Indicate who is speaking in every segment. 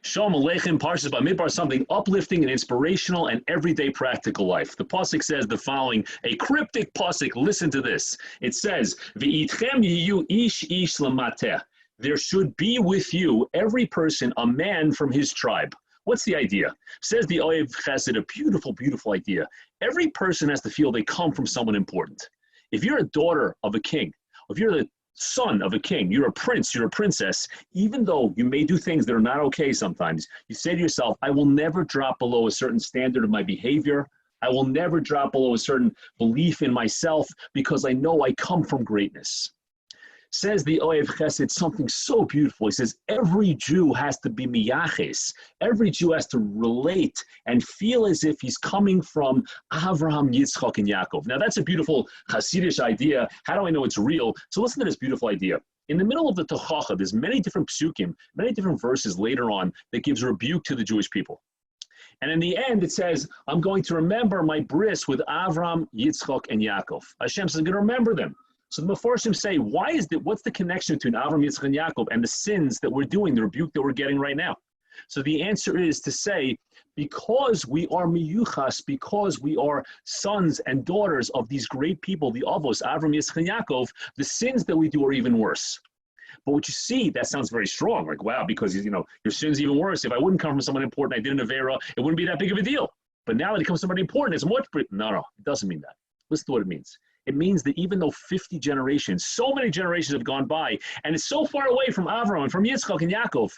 Speaker 1: Shalom Aleichem, Parshas Bamidbar, something uplifting and inspirational and everyday practical life. The pasuk says the following, a cryptic pasuk. Listen to this. It says, "V'itchem yiyu ish ish lamateh." There should be with you every person a man from his tribe. What's the idea? Says the Oyev Chesed, a beautiful, beautiful idea. Every person has to feel they come from someone important. If you're a daughter of a king, if you're the son of a king, you're a prince, you're a princess, even though you may do things that are not okay sometimes, you say to yourself, I will never drop below a certain standard of my behavior. I will never drop below a certain belief in myself because I know I come from greatness. Says the Oyev Chesed something so beautiful. He says, every Jew has to be miyaches. Every Jew has to relate and feel as if he's coming from Avraham, Yitzchak, and Yaakov. Now, that's a beautiful Hasidic idea. How do I know it's real? So listen to this beautiful idea. In the middle of the Tochacha, there's many different psukim, many different verses later on that gives a rebuke to the Jewish people. And in the end, it says, I'm going to remember my bris with Avraham, Yitzchak, and Yaakov. Hashem says, I'm going to remember them. So the Meforshim say, what's the connection between Avraham, Yitzchak, and Yaakov and the sins that we're doing, the rebuke that we're getting right now? So the answer is to say, because we are miyuchas, because we are sons and daughters of these great people, the Avos, Avraham, Yitzchak, and Yaakov, the sins that we do are even worse. But what you see, that sounds very strong, like, wow, because, your sin's even worse. If I wouldn't come from someone important, I did an Avera, it wouldn't be that big of a deal. But now that it comes from somebody important, it's much, no, it doesn't mean that. Listen to what it means. It means that even though 50 generations, so many generations have gone by, and it's so far away from Avraham and from Yitzchak and Yaakov,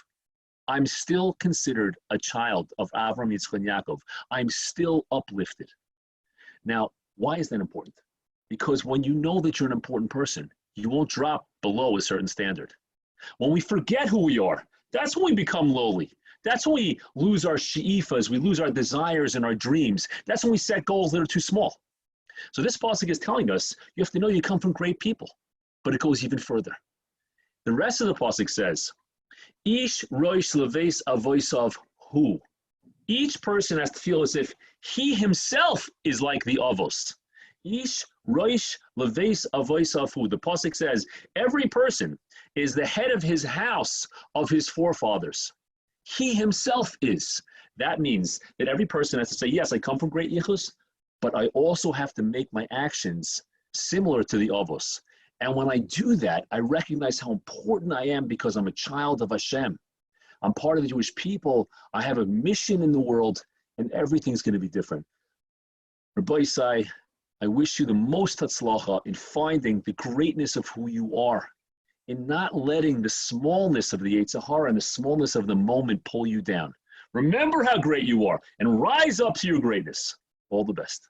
Speaker 1: I'm still considered a child of Avraham, Yitzchak, and Yaakov. I'm still uplifted. Now, why is that important? Because when you know that you're an important person, you won't drop below a certain standard. When we forget who we are, that's when we become lowly. That's when we lose our she'ifas, we lose our desires and our dreams. That's when we set goals that are too small. So this pasuk is telling us, you have to know you come from great people, but it goes even further. The rest of the pasuk says, Ish roish leves avoisav hu. Each person has to feel as if he himself is like the avos. Ish roish leves avoisav hu. The pasuk says, every person is the head of his house of his forefathers. He himself is. That means that every person has to say, yes, I come from great yichus, but I also have to make my actions similar to the Avos. And when I do that, I recognize how important I am because I'm a child of Hashem. I'm part of the Jewish people. I have a mission in the world, and everything's going to be different. Rabbi Isai, I wish you the most hatzlacha in finding the greatness of who you are, in not letting the smallness of the Yetzer Hara and the smallness of the moment pull you down. Remember how great you are, and rise up to your greatness. All the best.